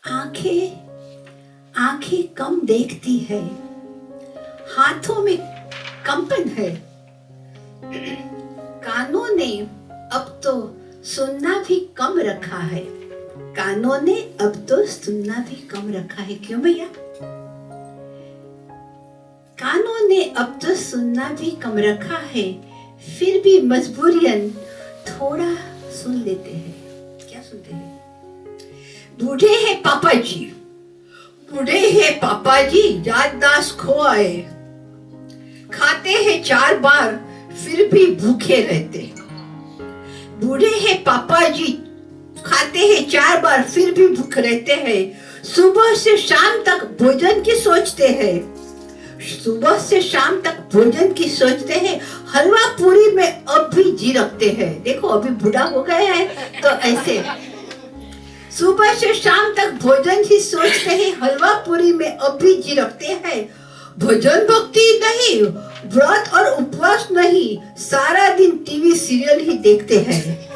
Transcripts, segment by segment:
आंखें कम देखती है, हाथों में कंपन है, कानों ने अब तो सुनना भी कम रखा है। कानों ने अब तो सुनना भी कम रखा है। क्यों भैया? कानों ने अब तो सुनना भी कम रखा है, फिर भी मजबूरियन थोड़ा सुन लेते हैं। क्या सुनते हैं? बूढ़े हैं पापा जी, बूढ़े हैं पापा जी, याददाश्त खो आए, खाते हैं 4 बार फिर भी भूखे रहते। बूढ़े हैं पापा जी, खाते हैं 4 बार फिर भी भूखे रहते हैं। सुबह से शाम तक भोजन की सोचते हैं, सुबह से शाम तक भोजन की सोचते हैं। हलवा पूरी में अब भी जी रखते हैं। देखो अभी बूढ़ा हो गया है तो ऐसे सुबह से शाम तक भोजन ही सोचते हैं, हलवा पूरी में अब भी जी रखते हैं। भजन भक्ति नहीं, व्रत और उपवास नहीं, सारा दिन टीवी सीरियल ही देखते हैं।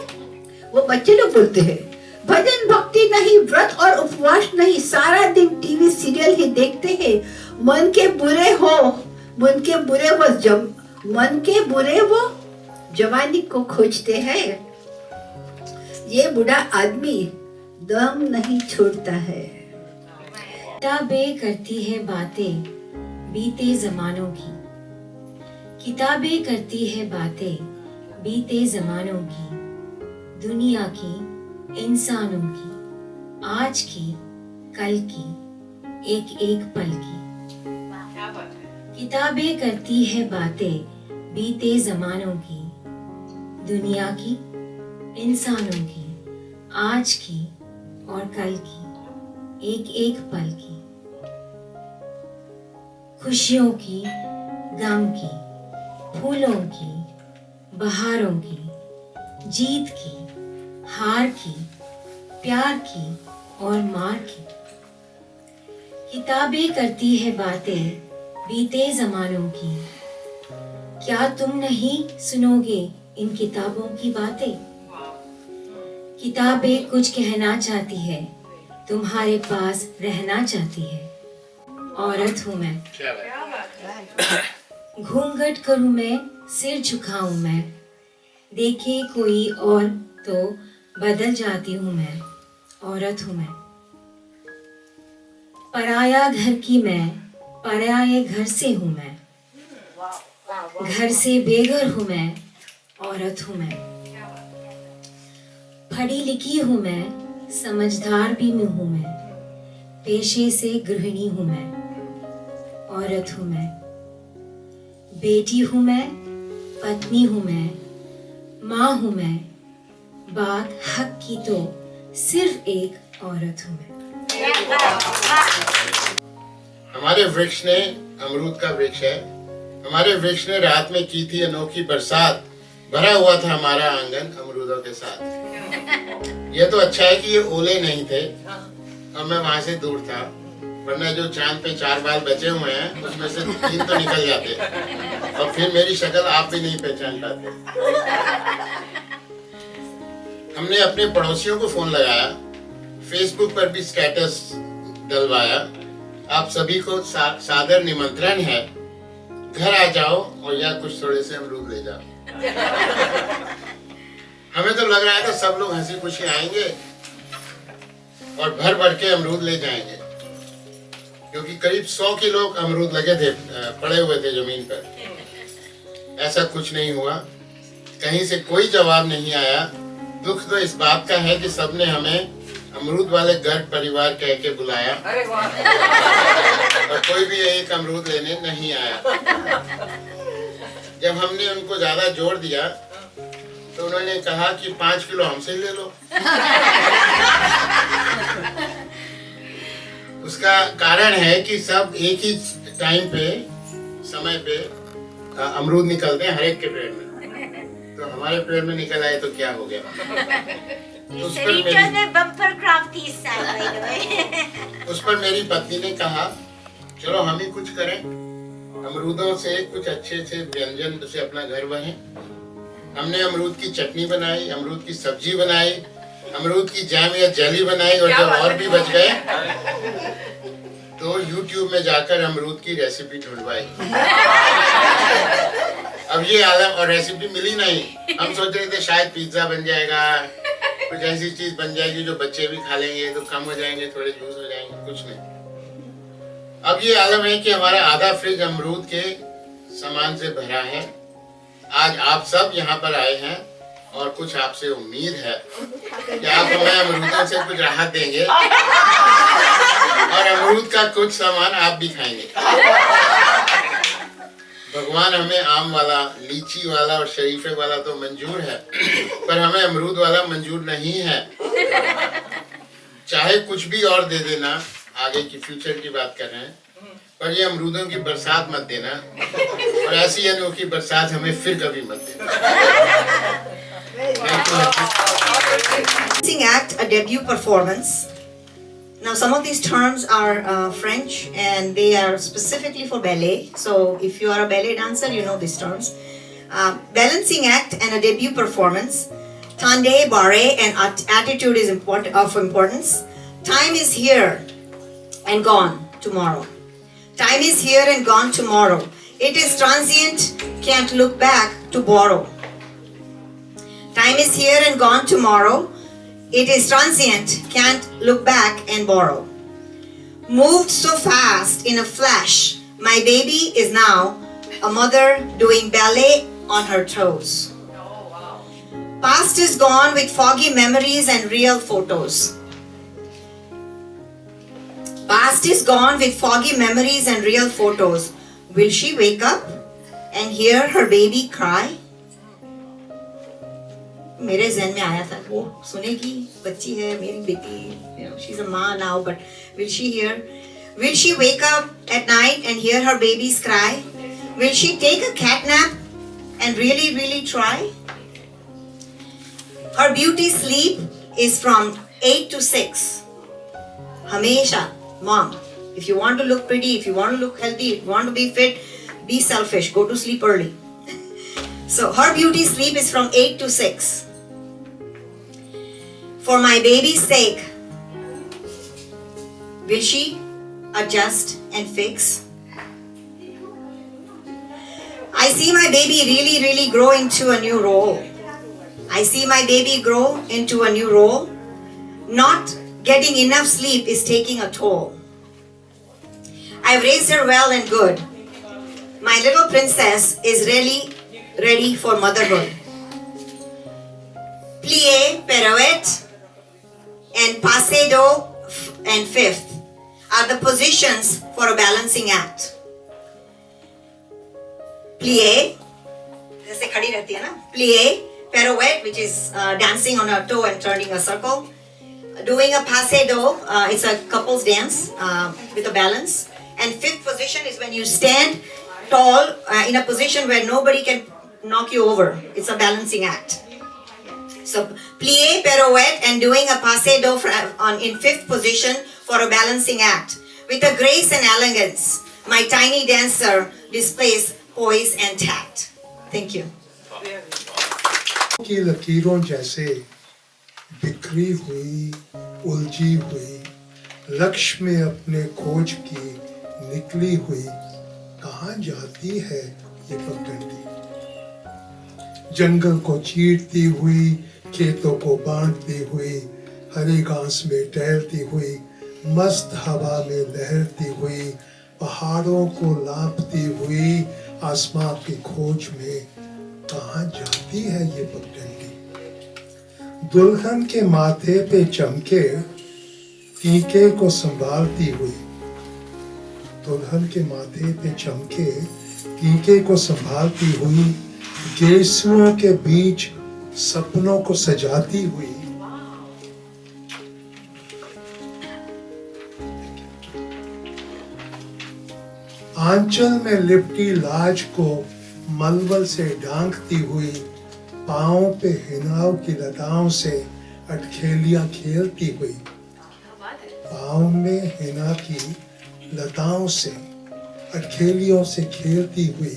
वो बच्चे लोग बोलते हैं भजन भक्ति नहीं, व्रत और उपवास नहीं, सारा दिन टीवी सीरियल ही देखते हैं। मन के बुरे वो जवानी को खोजते हैं। ये बूढ़ा आदमी दम नहीं छोड़ता है। किताबें करती है बातें बीते जमानों की, किताबें करती है बातें बीते जमानों की, दुनिया की, इंसानों की, आज की, कल की, एक एक पल की। किताबें करती है बातें बीते जमानों की, दुनिया की, इंसानों की, आज की और कल की, एक एक पल की। खुशियों की, गम की, फूलों की, बहारों की, जीत की, हार की, प्यार की और मार की। किताबें करती है बातें बीते जमानों की, क्या तुम नहीं सुनोगे इन किताबों की बातें? किताबें कुछ कहना चाहती है, तुम्हारे पास रहना चाहती है। औरत हूँ मैं, घूंघट करूँ मैं, सिर झुकाऊँ मैं, देखे कोई और तो बदल जाती हूँ मैं। औरत हूँ मैं, पराया घर की मैं, पराये घर से हूँ मैं, घर से बेघर हूँ मैं। औरत हूँ मैं, पढ़ी लिखी हूँ मैं, समझदार भी हूँ मैं, पेशे से गृहिणी हूँ मैं। औरत हूँ मैं, बेटी हूँ मैं, पत्नी हूँ मैं, माँ हूँ मैं, बात हक की तो सिर्फ एक औरत हूँ मैं। हमारे वृक्ष ने, अमरूद का वृक्ष है, हमारे वृक्ष ने रात में की थी अनोखी बरसात, भरा हुआ था हमारा आंगन अमरूदों के साथ। ये तो अच्छा है कि ये ओले नहीं थे और मैं वहां से दूर था, वरना जो चांद पे 4 बाल बचे हुए हैं उसमें से 3 तो निकल जाते और फिर मेरी शक्ल आप भी नहीं पहचान पाते। हमने अपने पड़ोसियों को फोन लगाया, फेसबुक पर भी स्टेटस डलवाया, आप सभी को सादर निमंत्रण है, घर आ जाओ और या कुछ थोड़े से अमरूद ले जाओ। हमें तो लग रहा था सब लोग हंसी खुशी आएंगे और भर भर के अमरूद ले जाएंगे, क्योंकि करीब 100 किलो अमरूद लगे थे, पड़े हुए थे जमीन पर। ऐसा कुछ नहीं हुआ, कहीं से कोई जवाब नहीं आया। दुख तो इस बात का है कि सबने हमें अमरूद वाले घर परिवार कह के बुलाया और कोई भी एक अमरूद लेने नहीं आया। जब हमने उनको ज्यादा जोर दिया तो उन्होंने कहा कि 5 किलो हमसे ले लो। उसका कारण है कि सब एक ही टाइम पे, समय पे अमरूद निकलते हैं हर एक के पेड़ में, तो हमारे पेड़ में निकल आए तो क्या हो गया। उस पर मेरी पत्नी ने कहा चलो हम ही कुछ करें, अमरूदों से कुछ अच्छे से व्यंजन से अपना घर बने। हमने अमरूद की चटनी बनाई, अमरूद की सब्जी बनाई, अमरूद की जैम या जेली बनाई और जब और भी बच गए तो YouTube में जाकर अमरूद की रेसिपी ढूंढवाई। अब ये आलम और रेसिपी मिली नहीं। हम सोच रहे थे शायद पिज्जा बन जाएगा, कुछ ऐसी चीज बन जाएगी जो बच्चे भी खा लेंगे तो कम हो जाएंगे, थोड़े जूस हो जाएंगे, कुछ नहीं। अब ये आलम है कि हमारा आधा फ्रिज अमरूद के सामान से भरा है। आज आप सब यहाँ पर आए हैं और कुछ आपसे उम्मीद है कि आप हमें अमरूदों से कुछ राहत देंगे और अमरूद का कुछ सामान आप भी खाएंगे। भगवान हमें आम वाला, लीची वाला और शरीफे वाला तो मंजूर है, पर हमें अमरूद वाला मंजूर नहीं है। चाहे कुछ भी और दे देना, आगे की फ्यूचर की बात कर रहे हैं, पर ये अमरूदों की बरसात मत देना और ऐसी अनोखी बरसात हमें फिर कभी मत देना। Balancing act, a debut performance. Now, some of these terms are French and they are specifically for ballet. So, if you are a ballet dancer, you know these terms. Balancing act and a debut performance. Tande, barre, and attitude is of importance. Time is here and gone tomorrow. Time is here and gone tomorrow. It is transient, can't look back to borrow. Time is here and gone tomorrow. It is transient, can't look back and borrow. Moved so fast in a flash, my baby is now a mother doing ballet on her toes. Past is gone with foggy memories and real photos. Past is gone with foggy memories and real photos. Will she wake up and hear her baby cry? मेरे ज़हन में आया था वो सुनेगी, बच्ची है मेरी बेटी, you know, she's a mom now, but will she hear? Will she wake up at night and hear her baby's cry? Will she take a cat nap and really try? Her beauty sleep is from 8 to 6. हमेशा, mom, if you want to look pretty, if you want to look healthy, if you want to be fit, be selfish, go to sleep early. So her beauty sleep is from 8 to 6. For my baby's sake, will she adjust and fix? I see my baby really grow into a new role. I see my baby grow into a new role. Not getting enough sleep is taking a toll. I've raised her well and good. My little princess is really ready for motherhood. Plie, pirouette, and passe deux and fifth are the positions for a balancing act. Plie, जैसे खड़ी रहती है ना, plie, pirouette, which is dancing on a toe and turning a circle. Doing a passe deux, it's a couple's dance with a balance. And fifth position is when you stand tall in a position where nobody can knock you over. It's a balancing act. So plie, pirouette, and doing a passe deux in fifth position for a balancing act. With a grace and elegance, my tiny dancer displays poise and tact. Thank you. की लकीरों जैसे बिखरी हुई, उलझी हुई, लक्ष्य में अपने खोज की निकली हुई, कहाँ जाती है ये पगडंडी? जंगल को चीरती हुई, खेतों को बांटती हुई, हरी घास में टहलती हुई, मस्त हवा में लहरती हुई, पहाड़ों को लांघती हुई, आसमां की खोज में कहाँ जाती है ये पगडंडी? दुल्हन के माथे पे चमके टीके को संभालती हुई, दुल्हन के माथे पे चमके टीके को संभालती हुई, गेसुओं के बीच सपनों को सजाती हुई, आंचल में लिपटी लाज को मलबल से ढांकती हुई, पांव पे हिनाव की लताओं से अटखेलियां खेलती हुई, पांव में हिना की लताओं से अटखेलियों से खेलती हुई,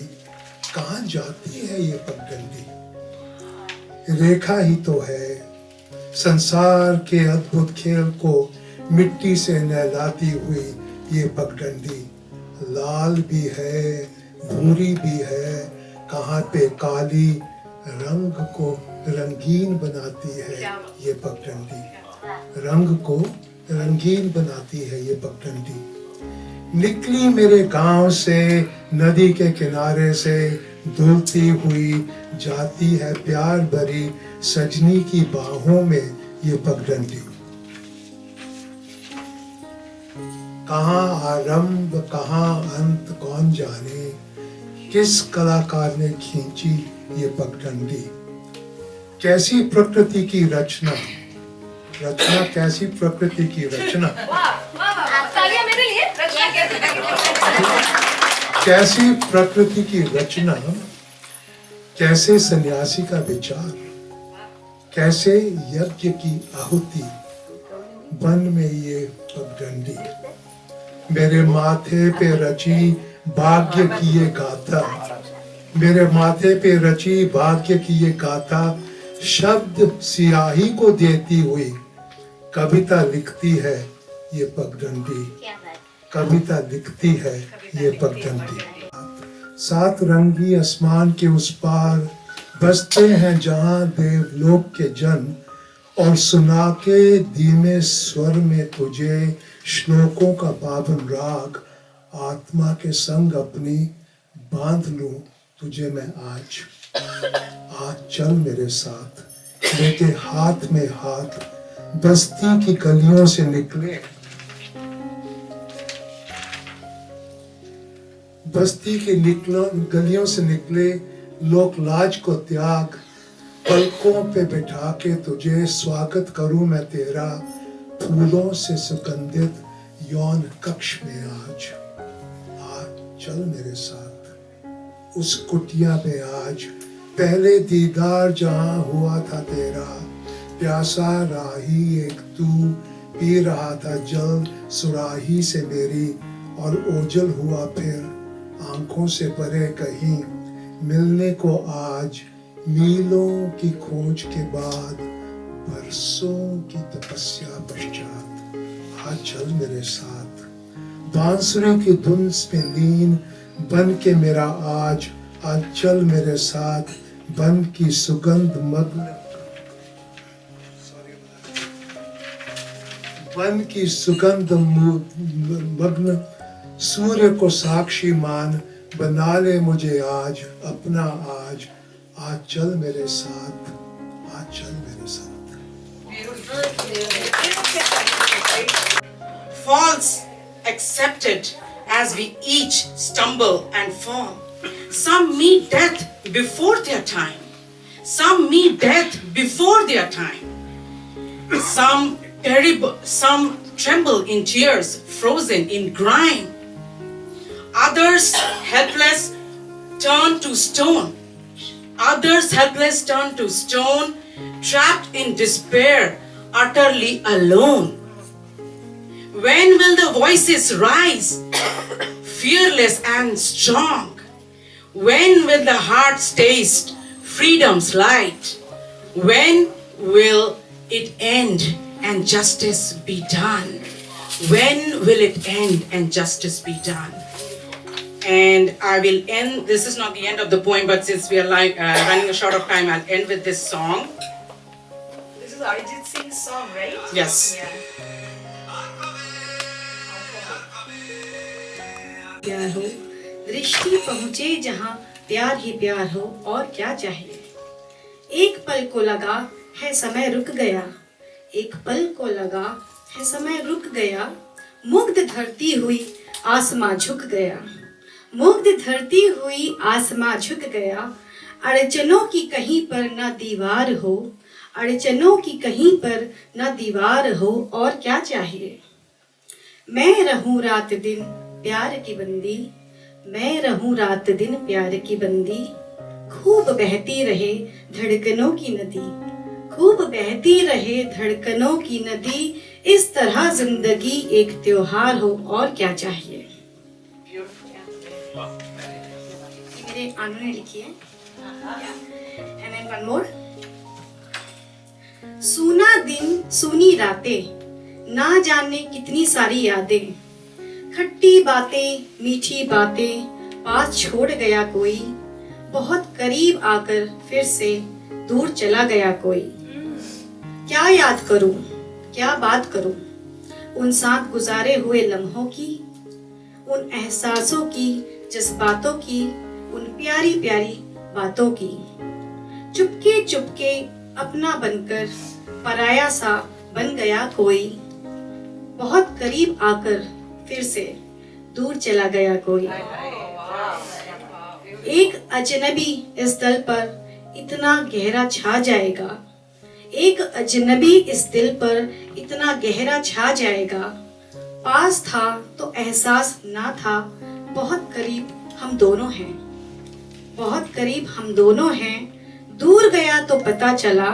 कहाँ जाती है ये पगडंडी? रेखा ही तो है, संसार के अद्भुत खेल को मिट्टी से नहलाती हुई ये पगडंडी लाल भी है, भूरी भी है, कहाँ पे काली, रंग को रंगीन बनाती है ये पगडंडी, रंग को रंगीन बनाती है ये पगडंडी। निकली मेरे गांव से, नदी के किनारे से, धुलती हुई जाती है प्यार भरी सजनी की बाहों में ये पगडंडी। कहाँ आरंभ कहाँ अंत कौन जाने, किस कलाकार ने खींची ये पगडंडी। कैसी प्रकृति की रचना, रचना कैसी प्रकृति की रचना, कैसी प्रकृति की रचना, कैसे सन्यासी का विचार, कैसे यज्ञ की आहुति, वन में ये पगडंडी। मेरे माथे पे रची भाग्य की ये गाथा, मेरे माथे पे रची भाग्य की ये गाथा, शब्द सियाही को देती हुई कविता लिखती है ये पगडंडी, कविता लिखती है ये पगडंडी। सात रंगी आसमान के उस पार बसते हैं जहां देवलोक के जन, और सुना के धीमे स्वर में तुझे श्लोकों का पावन राग, आत्मा के संग अपनी बांध लूं तुझे मैं आज। आज चल मेरे साथ, लेके हाथ में हाथ, बस्ती की गलियों से निकले, बस्ती की गलियों से निकले, लोक लाज को त्याग, पलकों पे बिठा के तुझे स्वागत करूं मैं तेरा, फूलों से सुगंधित यौन कक्ष में आज। आज चल मेरे साथ उस कुटिया में आज, पहले दीदार जहां हुआ था तेरा, प्यासा राही एक तू, पी रहा था जल सुराही से मेरी, और ओझल हुआ फिर आंखों से परे कहीं, मिलने को आज मीलों की खोज के बाद, बरसों की तपस्या पश्चात। आज चल मेरे साथ, बांसुरी की धुन में लीन बन के मेरा आज, आज चल मेरे साथ, बन की सुगंध मग्न, बन की सुगंध मग्न, सूर्य को साक्षी मान, बना ले मुझे आज अपना आज। आज चल मेरे साथ, आज चल मेरे साथ। Falls accepted as we each stumble and fall. Some meet death before their time. Some meet death before their time. Some tremble in tears, frozen in grime. Others helpless turn to stone. Others helpless turn to stone, trapped in despair, utterly alone. When will the voices rise, fearless and strong? When will the hearts taste freedom's light? When will it end and justice be done? When will it end and justice be done? And I will end, this is not the end of the poem, but since we are running short of time, I'll end with this song. This is Arijit Singh's song, right? Yes. प्यार हो, दृष्टि पहुँचे जहाँ प्यार ही प्यार हो, और क्या चाहिए। एक पल को लगा है समय रुक गया, एक पल को लगा है समय रुक गया, मुग्ध धरती हुई आसमां झुक गया, मुग्ध धरती हुई आसमां झुक गया। अड़चनों की कहीं पर न दीवार हो, अड़चनों की कहीं पर न दीवार हो, और क्या चाहिए। मैं रहूं रात दिन प्यार की बंदी, मैं रहूं रात दिन प्यार की बंदी, खूब बहती रहे धड़कनों की नदी, खूब बहती रहे धड़कनों की नदी, इस तरह जिंदगी एक त्योहार हो, और क्या चाहिए। मेरे आनू ने लिखी है। And then one more. सूना दिन सूनी रातें, ना जाने कितनी सारी यादें, खट्टी बातें मीठी बातें, पास छोड़ गया कोई, बहुत करीब आकर फिर से दूर चला गया कोई। क्या याद करूं, क्या बात करूं, उन साथ गुजारे हुए लम्हों की, उन एहसासों की, जज्बातों की, उन प्यारी प्यारी बातों की। चुपके चुपके अपना बनकर पराया सा बन गया कोई, बहुत करीब आकर फिर से दूर चला गया कोई। एक अजनबी इस दिल पर इतना गहरा छा जाएगा, एक अजनबी इस दिल पर इतना गहरा छा जाएगा। पास था तो एहसास ना था, बहुत करीब हम दोनों हैं, बहुत करीब हम दोनों हैं। दूर गया तो पता चला,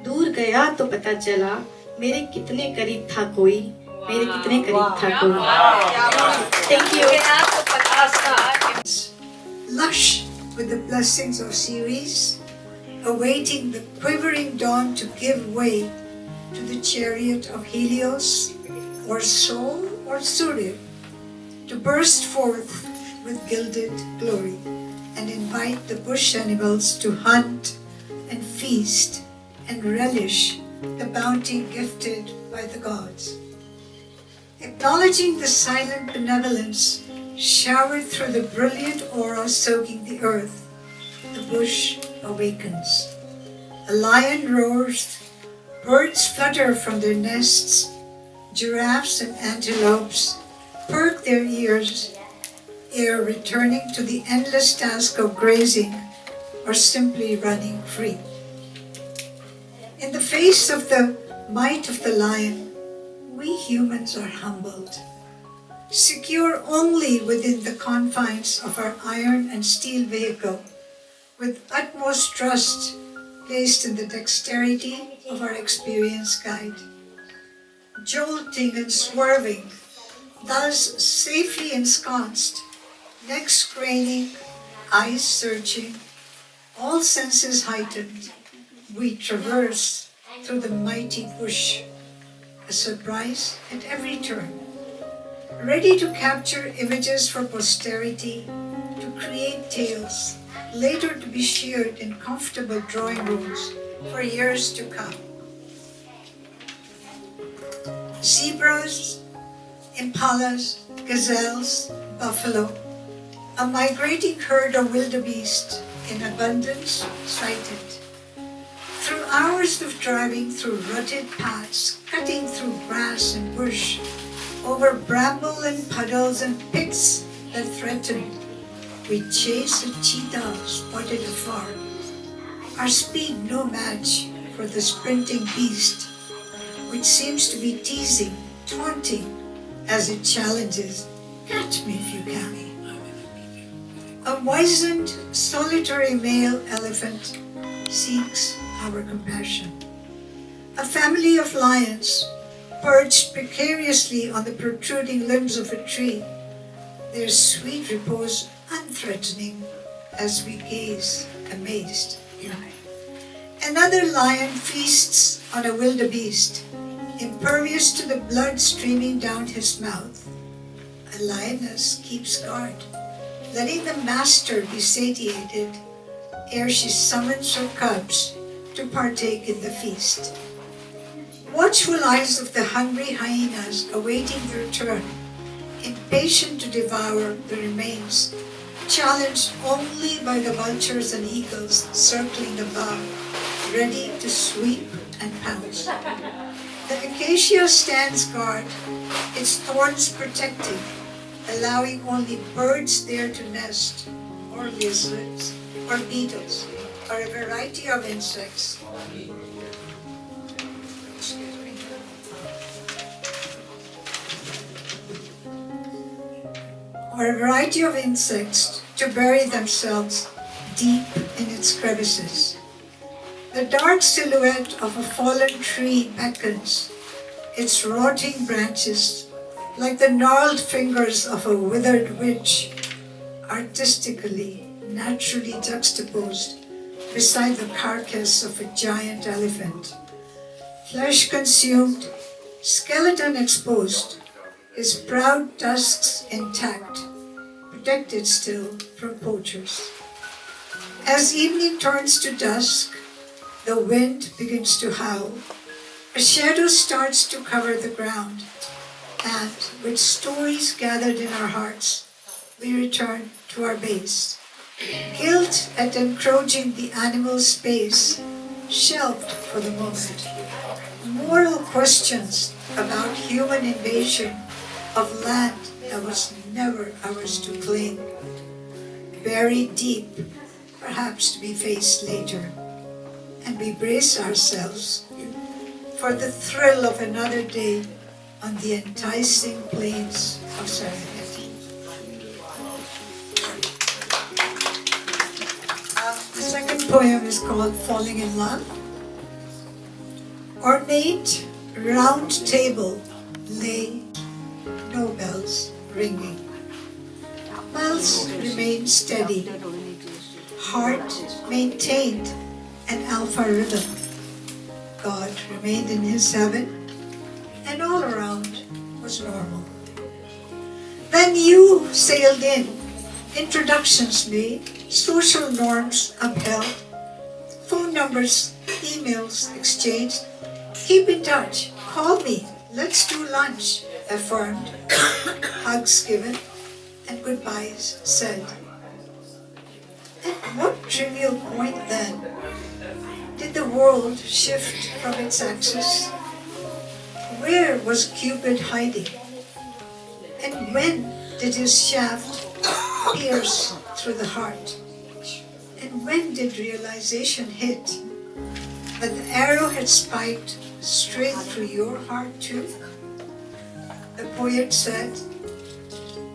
दूर गया तो पता चला, मेरे कितने करीब था कोई, मेरे कितने करीब था कोई। Thank you. Lush with the blessings of Ceres, awaiting the quivering dawn to give way to the chariot of Helios, or Sol, or Surya, to burst forth with gilded glory and invite the bush animals to hunt and feast and relish the bounty gifted by the gods. Acknowledging the silent benevolence showered through the brilliant aura soaking the earth, the bush awakens. A lion roars, birds flutter from their nests, giraffes and antelopes perk their ears ere returning to the endless task of grazing or simply running free. In the face of the might of the lion, we humans are humbled, secure only within the confines of our iron and steel vehicle, with utmost trust placed in the dexterity of our experienced guide. Jolting and swerving, thus safely ensconced, necks craning, eyes searching, all senses heightened, we traverse through the mighty bush, a surprise at every turn, ready to capture images for posterity, to create tales, later to be shared in comfortable drawing rooms for years to come. Zebras, impalas, gazelles, buffalo, a migrating herd of wildebeest in abundance sighted. Through hours of driving through rutted paths, cutting through grass and bush, over bramble and puddles and pits that threatened, we chase a cheetah spotted afar, our speed no match for the sprinting beast, which seems to be teasing, taunting, as it challenges, catch me if you can. A wizened, solitary male elephant seeks our compassion. A family of lions, perched precariously on the protruding limbs of a tree, their sweet repose unthreatening as we gaze amazed. Another lion feasts on a wildebeest, impervious to the blood streaming down his mouth. A lioness keeps guard, letting the master be satiated ere she summons her cubs to partake in the feast. Watchful eyes of the hungry hyenas awaiting their turn, impatient to devour the remains, challenged only by the vultures and eagles circling above, ready to sweep and pounce. The acacia stands guard, its thorns protecting, allowing only birds there to nest, or lizards, or beetles, or a variety of insects. To bury themselves deep in its crevices. The dark silhouette of a fallen tree beckons, its rotting branches, like the gnarled fingers of a withered witch, artistically, naturally juxtaposed beside the carcass of a giant elephant. flesh consumed, skeleton exposed, his proud tusks intact, protected still from poachers. As evening turns to dusk, the wind begins to howl. A shadow starts to cover the ground, and with stories gathered in our hearts, we return to our base. Guilt at encroaching the animal space, shelved for the moment. Moral questions about human invasion of land that was never ours to claim. Buried deep, perhaps to be faced later. And we brace ourselves for the thrill of another day on the enticing plains of Serengeti. The second poem is called Falling in Love. Ornate round table lay, no bells ringing. Pulse remained steady, heart maintained an alpha rhythm. God remained in his heaven, and all around was normal. Then you sailed in, introductions made, social norms upheld, phone numbers, emails exchanged. Keep in touch, call me, let's do lunch, affirmed, hugs given, and goodbyes said. At what trivial point then did the world shift from its axis? Where was Cupid hiding? And when did his shaft pierce through the heart? And when did realization hit that the arrow had spiked straight through your heart too? The poet said,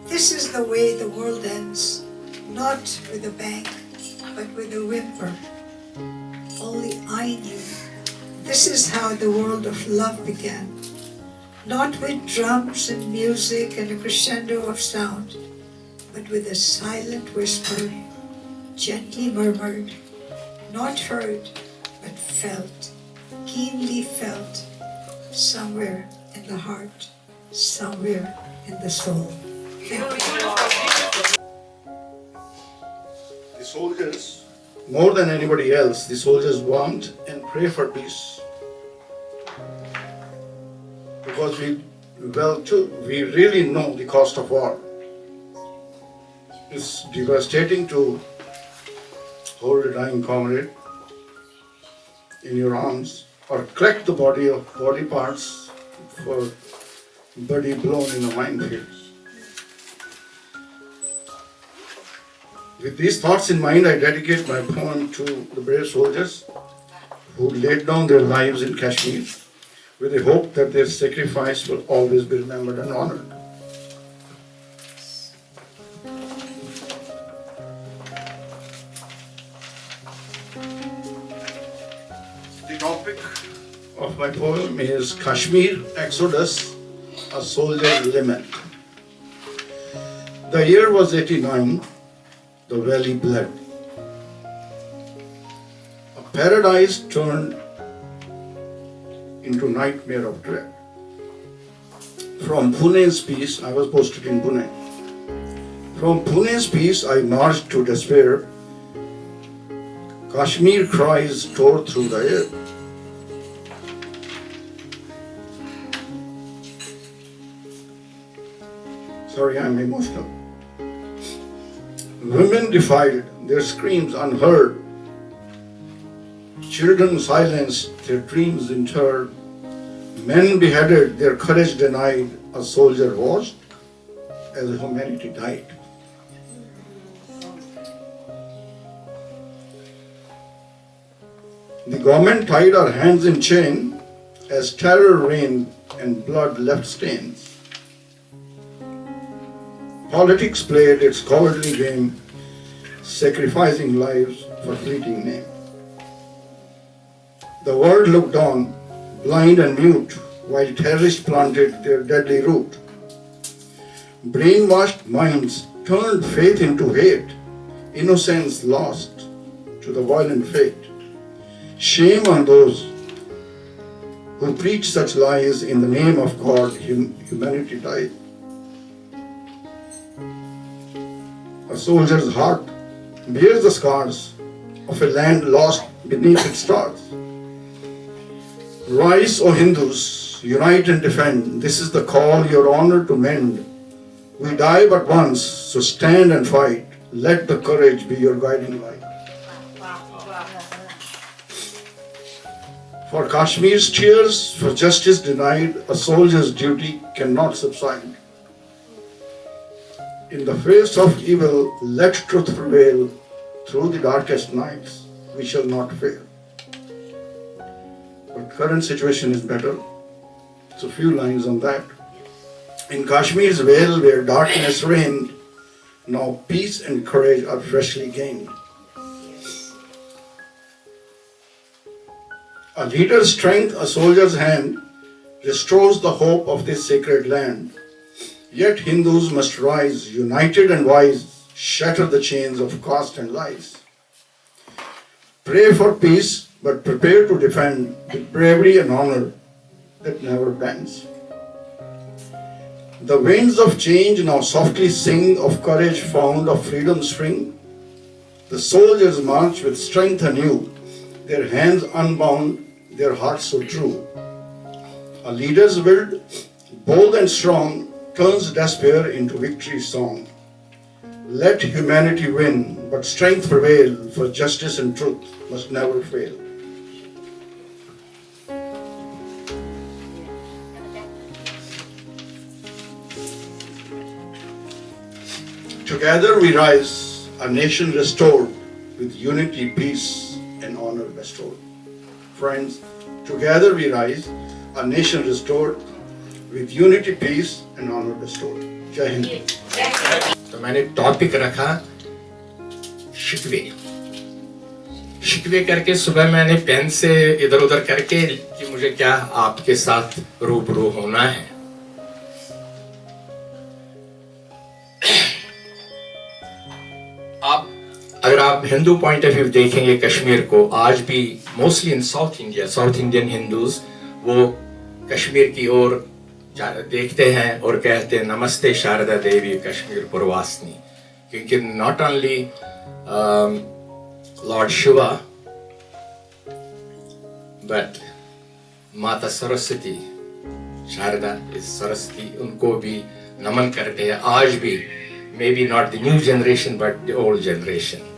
"This is the way the world ends, not with a bang, but with a whimper. Only I knew this is how the world of love began, not with drums and music and a crescendo of sound, but with a silent whisper, gently murmured, not heard, but felt, keenly felt, somewhere in the heart, somewhere in the soul." The soldiers, more than anybody else, the soldiers want and pray for peace. Because we really know the cost of war. It's devastating to hold a dying comrade in your arms or collect the body parts for body blown in a minefield. With these thoughts in mind, I dedicate my poem to the brave soldiers who laid down their lives in Kashmir with the hope that their sacrifice will always be remembered and honored. The topic of my poem is Kashmir Exodus, a Soldier's Lament. The year was 89. The valley bled. A paradise turned into nightmare of dread. From Pune's peace, I was posted in Pune. From Pune's peace, I marched to despair. Kashmir cries tore through the air. Sorry, I'm emotional. Women defiled, their screams unheard. Children silenced, their dreams interred. Men beheaded, their courage denied. A soldier watched as humanity died. The government tied our hands in chain as terror reigned and blood left stains. Politics played its cowardly game, sacrificing lives for fleeting name. The world looked on, blind and mute, while terrorists planted their deadly root. Brainwashed minds turned faith into hate, innocence lost to the violent fate. Shame on those who preach such lies in the name of God, humanity died. A soldier's heart bears the scars of a land lost beneath its stars. Rise, O Hindus, unite and defend. This is the call, your honor to mend. We die but once, so stand and fight. Let the courage be your guiding light. For Kashmir's tears, for justice denied, a soldier's duty cannot subside. In the face of evil, let truth prevail. Through the darkest nights, we shall not fail. But current situation is better. So few lines on that. In Kashmir's vale where darkness reigned, now peace and courage are freshly gained. A leader's strength, a soldier's hand, restores the hope of this sacred land. Yet Hindus must rise, united and wise, shatter the chains of caste and lies. Pray for peace, but prepare to defend with bravery and honor that never bends. The winds of change now softly sing of courage found of freedom's spring. The soldiers march with strength anew, their hands unbound, their hearts so true. A leader's will, bold and strong, turns despair into victory song. Let humanity win, but strength prevail, for justice and truth must never fail. Together we rise, a nation restored, with unity, peace, and honor bestowed. Friends, together we rise, a nation restored, with unity, peace, and honor bestowed. Jai Hind. तो मैंने topic रखा शिकवे। शिकवे करके सुबह मैंने pen से इधर उधर करके कि मुझे क्या आपके साथ रूबरू होना है। आप अगर आप हिंदू पॉइंट ऑफ व्यू देखेंगे कश्मीर को, आज भी mostly in south India, south Indian Hindus वो कश्मीर की ओर देखते हैं और कहते हैं नमस्ते शारदा देवी कश्मीर पुरवासिनी, क्योंकि not only Lord Shiva but माता सरस्वती, शारदा इज सरस्वती, उनको भी नमन करते हैं आज भी, may be not the new generation but the old generation.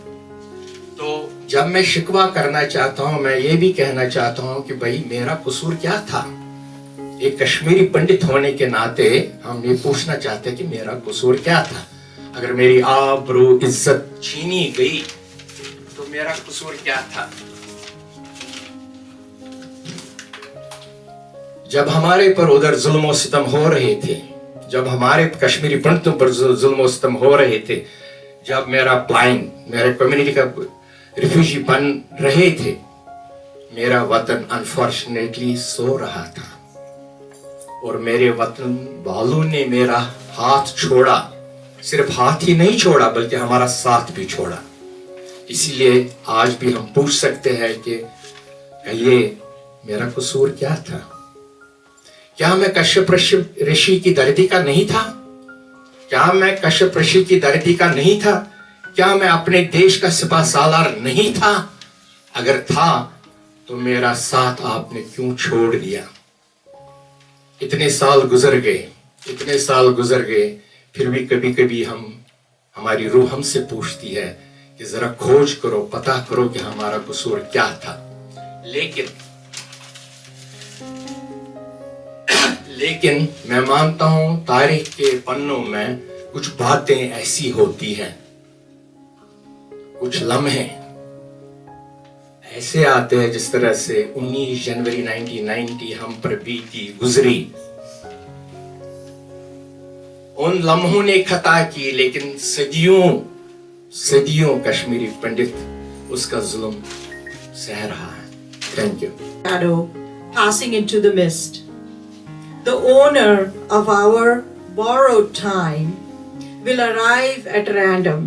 तो जब मैं शिकवा करना चाहता हूं, मैं ये भी कहना चाहता हूं कि भाई मेरा कसूर क्या था। एक कश्मीरी पंडित होने के नाते हम ये पूछना चाहते हैं कि मेरा कसूर क्या था। अगर मेरी आबरू इज्जत छीनी गई तो मेरा कसूर क्या था। जब हमारे पर उधर जुल्म और सितम हो रहे थे, जब हमारे कश्मीरी पंडितों पर जुल्म और सितम हो रहे थे, जब मेरा ब्लाइंड मेरे कम्युनिटी का रिफ्यूजी बन रहे थे, मेरा वतन अनफॉर्चुनेटली सो रहा था और मेरे वतन वालों ने मेरा हाथ छोड़ा। सिर्फ हाथ ही नहीं छोड़ा बल्कि हमारा साथ भी छोड़ा। इसीलिए आज भी हम पूछ सकते हैं कि ये मेरा कसूर क्या था। क्या मैं कश्यप ऋषि की धरती का नहीं था? क्या मैं कश्यप ऋषि की धरती का नहीं था? क्या मैं अपने देश का सिपा सालार नहीं था? अगर था तो मेरा साथ आपने क्यों छोड़ दिया? इतने साल गुजर गए, इतने साल गुजर गए, फिर भी कभी कभी हमारी रूह हमसे पूछती है कि जरा खोज करो, पता करो कि हमारा कसूर क्या था। लेकिन मैं मानता हूं तारीख के पन्नों में कुछ बातें ऐसी होती हैं, कुछ लम्हे ऐसे आते हैं जिस तरह से 19 जनवरी 1990 हम पर बीती गुजरी। उन लम्हों ने खता की, लेकिन सदियों कश्मीरी पंडित उसका जुल्म सह रहा है। Thank you. Shadow passing into the mist. The owner of our borrowed time will arrive at random.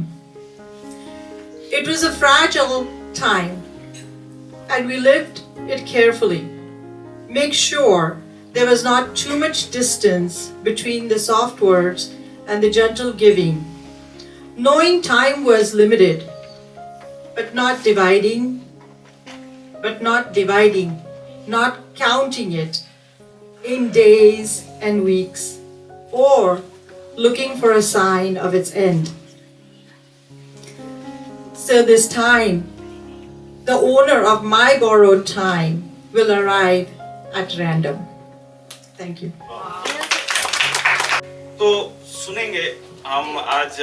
It was a fragile time, and we lived it carefully. Make sure there is not too much distance between the soft words and the gentle giving. Knowing time was limited, but not dividing, not counting it in days and weeks, or looking for a sign of its end. So this time, the owner of my borrowed time will arrive at random. Thank you. तो सुनेंगे हम आज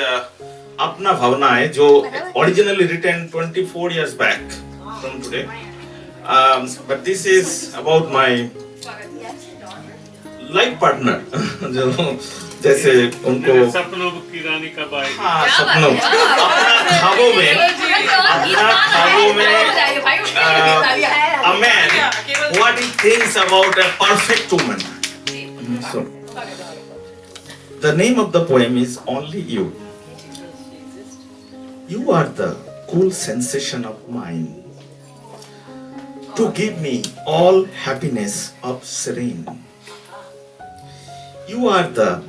अपना भावना है जो originally written 24 years back from today, but this is about my life partner जो जैसे उनको सपनों की रानी कब आएगी? हाँ सपनों अपना ख्वाबों में a man what he thinks about a perfect woman. So the name of the poem is Only You. You are the cool sensation of mine, to give me all happiness of serene. You are the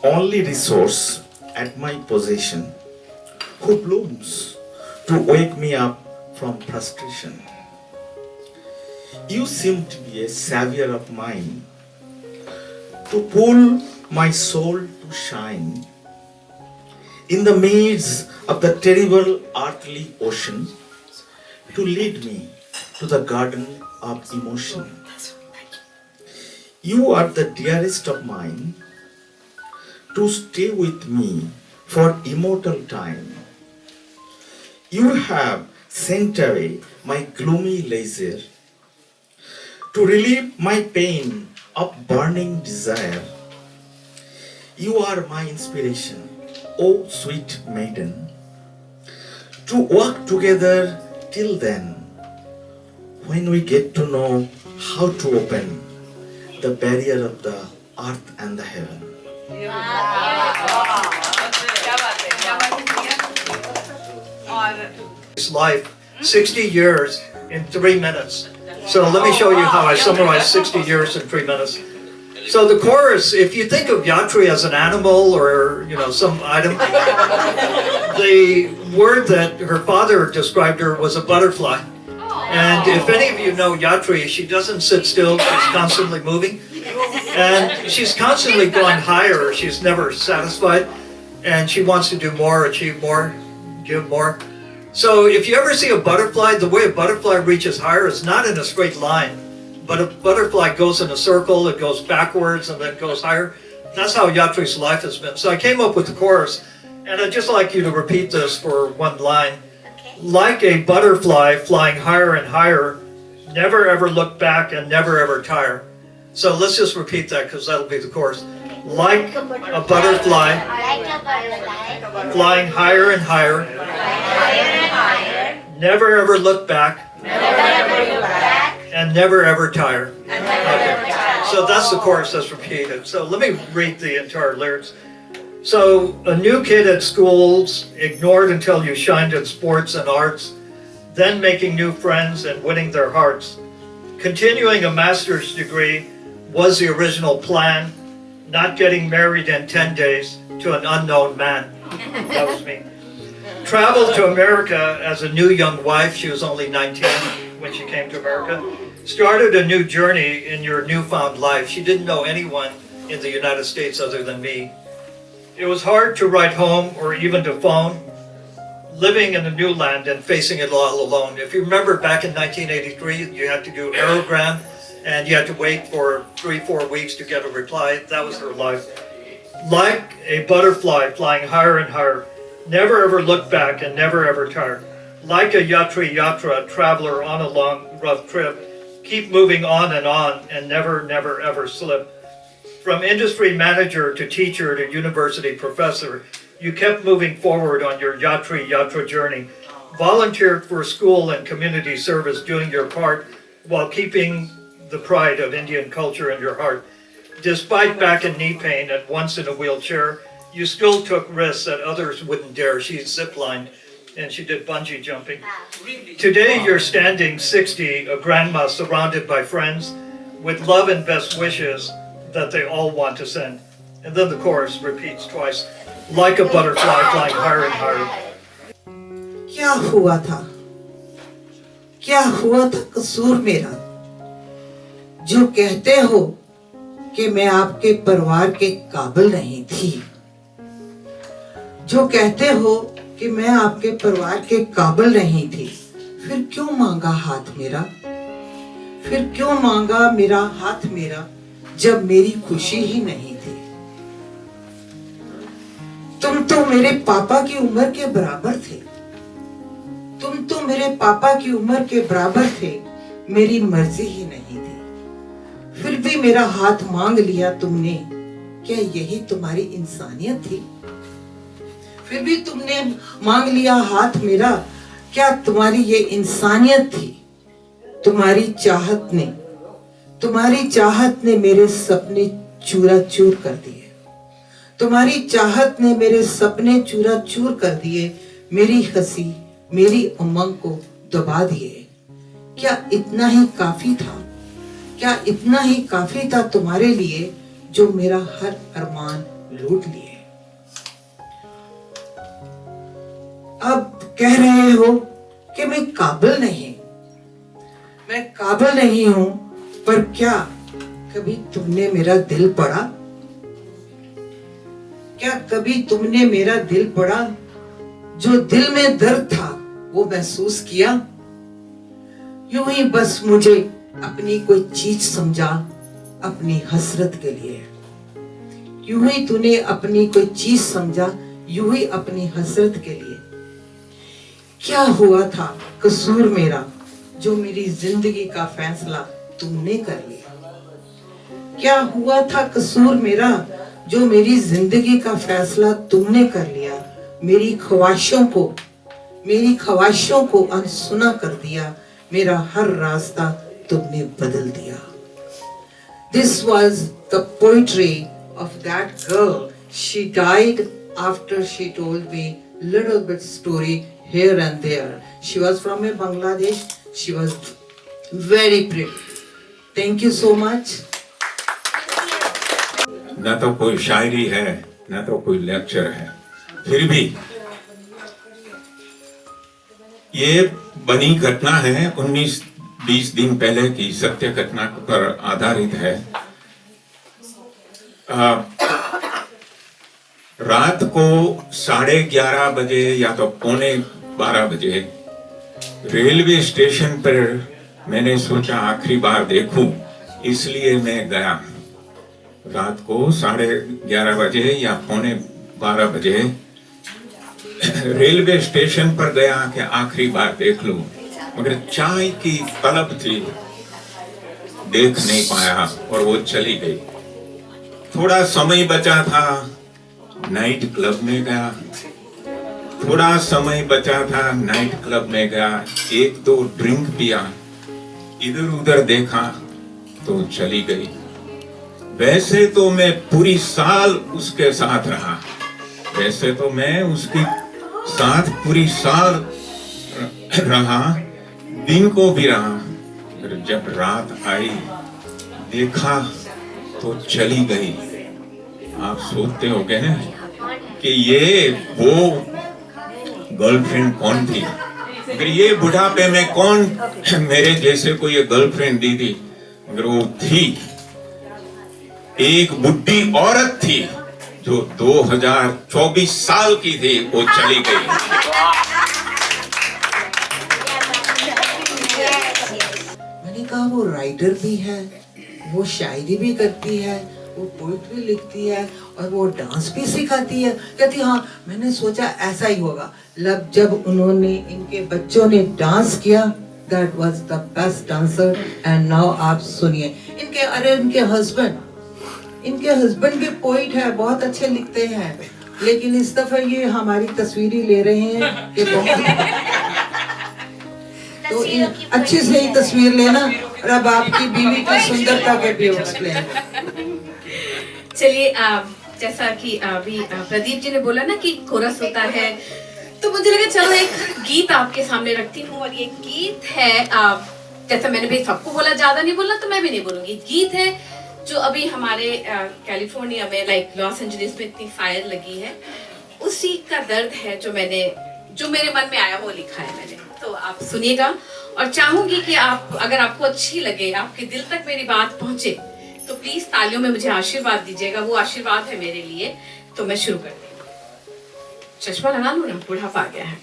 only resource at my possession, who blooms to wake me up from frustration. You seem to be a savior of mine, to pull my soul to shine. In the midst of the terrible earthly ocean, to lead me to the garden of emotion. You are the dearest of mine, to stay with me for immortal time. You have sent away my gloomy leisure, to relieve my pain of burning desire. You are my inspiration, O sweet maiden, to walk together till then, when we get to know how to open the barrier of the earth and the heaven. His life, 60 years in 3 minutes. So let me show you how I summarize 60 years in 3 minutes. So the chorus, if you think of Yatri as an animal or some item, the word that her father described her was a butterfly. And if any of you know Yatri, she doesn't sit still, she's constantly moving. And she's constantly going higher, she's never satisfied. And she wants to do more, achieve more, give more. So if you ever see a butterfly, the way a butterfly reaches higher is not in a straight line. But a butterfly goes in a circle, it goes backwards and then goes higher. That's how Yatri's life has been. So I came up with the chorus, and I'd just like you to repeat this for one line. Like a butterfly flying higher and higher, never ever look back and never ever tire. So let's just repeat that because that'll be the chorus. Like a butterfly flying higher and higher, never ever look back, and never ever tire. Okay. So that's the chorus that's repeated. So let me read the entire lyrics. So a new kid at schools, ignored until you shined in sports and arts, then making new friends and winning their hearts. Continuing a master's degree was the original plan, not getting married in 10 days to an unknown man. That was me. Traveled to America as a new young wife. She was only 19 when she came to America. Started a new journey in your newfound life. She didn't know anyone in the United States other than me. It was hard to write home or even to phone, living in a new land and facing it all alone. If you remember back in 1983, you had to do aerogram and you had to wait for 3-4 weeks to get a reply. That was her life. Like a butterfly flying higher and higher, never ever look back and never ever tire. Like a Yatri Yatra, traveler on a long, rough trip, keep moving on and never, never ever slip. From industry manager to teacher to university professor, you kept moving forward on your Yatri Yatra journey. Volunteered for school and community service, doing your part while keeping the pride of Indian culture in your heart. Despite back and knee pain and once in a wheelchair, you still took risks that others wouldn't dare. She ziplined and she did bungee jumping. Today you're standing 60, a grandma surrounded by friends, with love and best wishes that they all want to send. And then the chorus repeats twice, like a butterfly flying higher and higher. क्या हुआ था? क्या हुआ था कसूर मेरा? जो कहते हो कि मैं आपके परिवार के काबिल नहीं थी। जो कहते हो कि मैं आपके परिवार के काबिल नहीं थी, फिर क्यों मांगा हाथ मेरा? फिर क्यों मांगा मेरा हाथ मेरा जब मेरी खुशी ही नहीं थी? तुम तो मेरे पापा की उम्र के बराबर थे। तुम तो मेरे पापा की उम्र के बराबर थे, मेरी मर्जी ही नहीं थी। फिर भी मेरा हाथ मांग लिया तुमने, क्या यही तुम्हारी इंसानियत थी? फिर भी तुमने मांग लिया हाथ मेरा, क्या तुम्हारी ये इंसानियत थी? तुम्हारी चाहत ने मेरे सपने चूराचूर कर दिए। तुम्हारी चाहत ने मेरे सपने चूराचूर कर दिए, मेरी हंसी मेरी उमंग को दबा दिए। क्या इतना ही काफी था? क्या इतना ही काफी था तुम्हारे लिए, जो मेरा हर अरमान लूट लिए? अब कह रहे हो कि मैं काबिल नहीं हूं, पर क्या कभी तुमने मेरा दिल पढ़ा? क्या कभी तुमने मेरा दिल पढ़ा? जो दिल में दर्द था वो महसूस किया? यूं ही बस मुझे अपनी कोई चीज समझा अपनी हसरत के लिए। यूं ही तूने अपनी कोई चीज समझा, यूं ही अपनी हसरत के लिए। क्या हुआ था कसूर मेरा, जो मेरी जिंदगी का फैसला तुमने कर लिया? क्या हुआ था कसूर मेरा, जो मेरी जिंदगी का फैसला तुमने कर लिया? मेरी ख्वाहिशों को अनसुना कर दिया, मेरा हर रास्ता तुमने बदल दिया। This was the poetry of that girl. She died after she told me little bit story here and there. She was from Bangladesh. She was very pretty. Thank you so much. न तो कोई शायरी है, न तो कोई lecture है, फिर भी ये बनी घटना है, 19-20 दिन पहले की सत्य घटना पर आधारित है। रात को 11:30 बजे या तो 11:45 बजे रेलवे स्टेशन पर मैंने सोचा आखिरी बार देखूं, इसलिए मैं गया। रात को 11:30 बजे या 11:45 बजे रेलवे स्टेशन पर गया कि आखिरी बार देख लूं, मगर चाय की तलब थी, देख नहीं पाया और वो चली गई। थोड़ा समय बचा था, नाइट क्लब में गया। थोड़ा समय बचा था, नाइट क्लब में गया, 1-2 ड्रिंक पिया, इधर उधर देखा तो चली गई। वैसे तो मैं पूरी साल उसके साथ रहा, वैसे तो मैं उसके साथ पूरी साल रहा, दिन को भी रहा, फिर जब रात आई देखा तो चली गई। आप सोचते होंगे ना कि ये वो गर्लफ्रेंड कौन थी, मगर ये बुढ़ापे में कौन मेरे जैसे को ये गर्लफ्रेंड दी थी, मगर वो थी एक बुढ़ी औरत थी जो 2024 साल की थी, वो चली गई। मैंने कहा वो राइटर भी है, वो शायरी भी करती है, वो पोइट्री लिखती है और वो डांस भी सिखाती है। कहती हाँ, मैंने सोचा ऐसा ही होगा। जब उन्होंने इनके बच्चों ने डांस किया, that was the best dancer। and now आप सुनिए इनके हस्बैंड भी पोइट है, बहुत अच्छे लिखते हैं, लेकिन इस दफा ये हमारी तस्वीरें ले रहे हैं कि तो अच्छे से ही तस्वीर लेना और अब आपकी बीवी की सुंदरता के भी एक्सप्लेन। चलिए, जैसा कि अभी प्रदीप जी ने बोला ना कि कोरस होता है, तो मुझे लगा चलो एक गीत आपके सामने रखती हूँ, और ये गीत है जैसे मैंने भी सबको बोला ज्यादा नहीं बोलना, तो मैं भी नहीं बोलूंगी। गीत है जो अभी हमारे कैलिफोर्निया में, लाइक लॉस एंजलिस में इतनी फायर लगी है, उसी का दर्द है जो मेरे मन में आया वो लिखा है मैंने। तो आप सुनिएगा, और चाहूंगी कि आप, अगर आपको अच्छी लगे, आपके दिल तक मेरी बात पहुंचे, तो प्लीज तालियों में मुझे आशीर्वाद दीजिएगा। वो आशीर्वाद है मेरे लिए। तो मैं शुरू करती हूँ। चश्मा लगा लूं ना, बुढ़ापा आ गया है।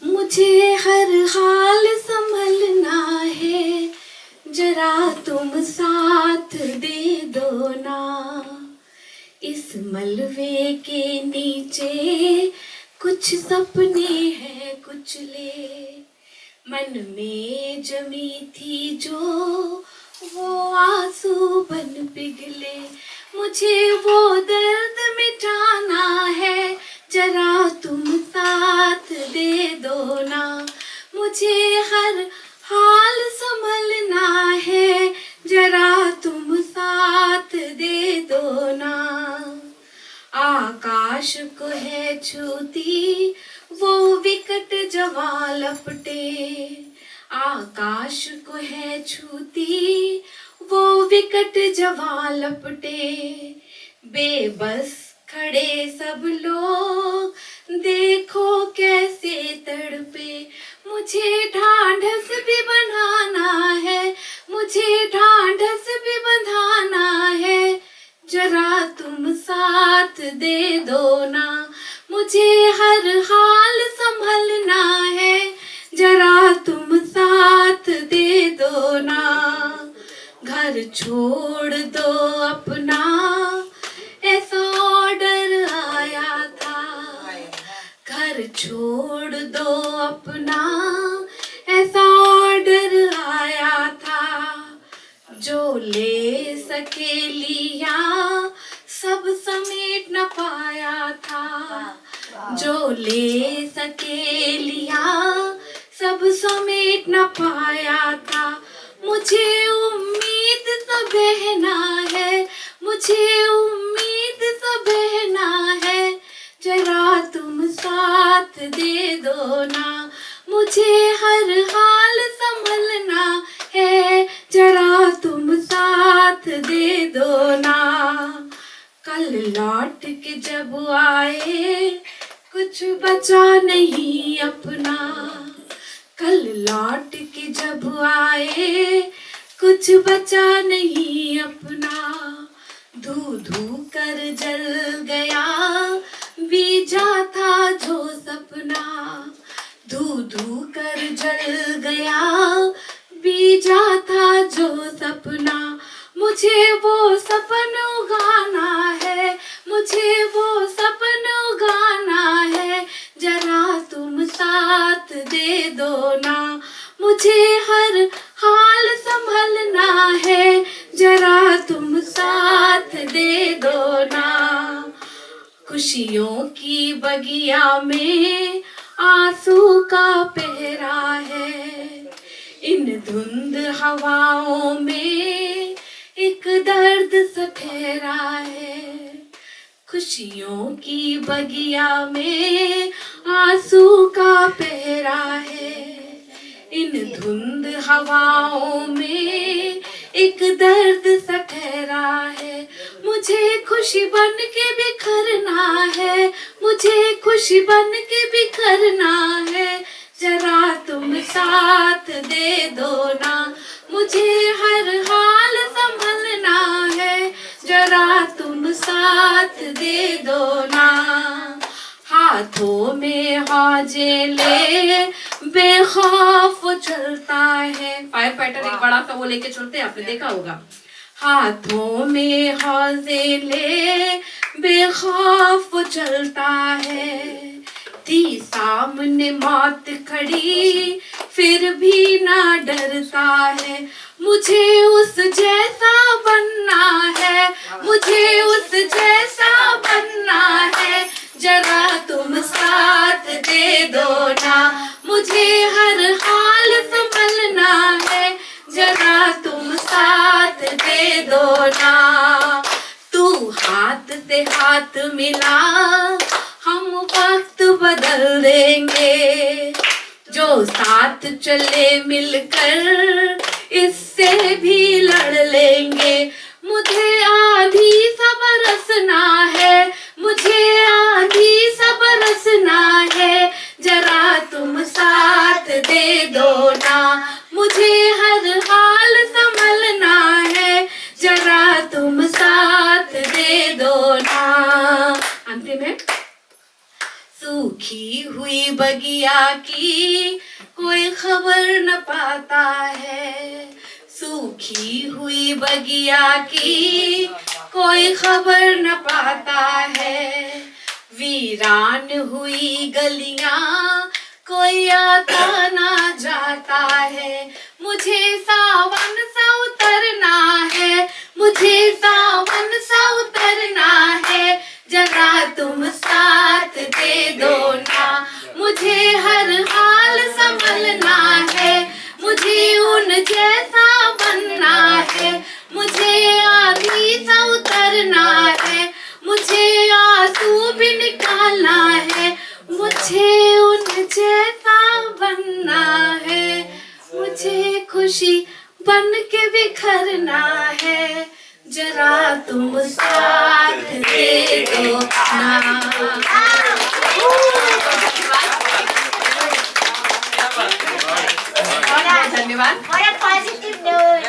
मुझे हर हाल संभलना है, जरा तुम साथ दे दो ना। इस मलबे के नीचे कुछ सपने हैं कुचले, मन में जमी थी जो वो आंसू बन पिघले। मुझे वो दर्द मिटाना है, जरा तुम साथ दे दो ना। मुझे हर हाल संभलना है, जरा तुम साथ दे दो ना। आकाश को है छूती वो विकट जवां लपटे, आकाश को है छूती वो विकट जवां लपटे। बेबस खड़े सब लोग, देखो कैसे तड़पे। मुझे ढांढस भी बंधाना है, मुझे ढांढस भी बंधाना है, जरा तुम साथ दे दो ना। मुझे हर हाल संभलना है, जरा तुम साथ दे दो ना। घर छोड़ दो अपना, ऐसा ऑर्डर आया था। घर छोड़ दो अपना, ऐसा ऑर्डर आया था। जो ले सके लिया, सब समेट न पाया था। जो ले सके लिया, सब समेट न पाया था। मुझे उम्मीद सा बहना है, मुझे उम्मीद सा बहना है, जरा तुम साथ दे दो ना। मुझे हर हाल संभलना है, जरा तुम साथ दे दो ना। कल लौट के जब आए, कुछ बचा नहीं अपना। कल लौट के जब आए, कुछ बचा नहीं अपना। धू धू कर जल गया, बीजा था जो सपना। धू धू कर जल गया, बीजा था जो सपना। मुझे वो सपन उगाना है, मुझे वो सपन उगाना है, जरा तुम साथ दे दो ना। मुझे हर हाल संभलना है, जरा तुम साथ दे दो ना। खुशियों की बगिया में आंसू का पहरा है, इन धुंध हवाओं में एक दर्द सा ठहरा है। खुशियों की बगिया में आंसू का पहरा है, इन धुंध हवाओं में एक दर्द सा ठहरा है। मुझे खुशी बन के बिखरना है, मुझे खुशी बन के बिखरना है, जरा तुम साथ दे दो ना। मुझे हर हाल संभलना है, जरा तुम साथ दे दो ना। हाथों में हौजे ले बेखौफ चलता है। फायर फाइटर एक बड़ा सा वो लेके चलते हैं, आपने देखा होगा। हाथों में हौजे ले बेखौफ चलता है। थी सामने मौत खड़ी, फिर भी ना डरता है। मुझे उस जैसा बनना है, मुझे उस जैसा बनना है, जरा तुम साथ दे दो ना। मुझे हर हाल संभलना है, जरा तुम साथ दे दो ना। तू हाथ से हाथ मिला, हम वक्त बदल देंगे। जो साथ चले मिलकर इससे भी लड़ लेंगे। मुझे आधी सा बरसना है, मुझे आधी सा बरसना है, जरा तुम साथ दे दो ना, मुझे हर हाल संभलना है, जरा तुम साथ दे दो ना। अंतिम है, सूखी हुई बगिया की कोई खबर न पाता है, सूखी हुई बगिया की कोई खबर न पाता है, वीरान हुई गलियां कोई आता ना जाता है, मुझे सावन सा उतरना है, मुझे सावन सा उतरना है, जरा तुम साथ दे दो ना, मुझे हर हाल संभलना है, मुझे उन जैसा बनना है, मुझे आधी सा उतरना है, मुझे आंसू भी निकालना है, मुझे उन जैसा बनना है, मुझे खुशी बन के बिखरना है, जरा तुम साथ दे दो ना। धन्यवाद। What a positive note.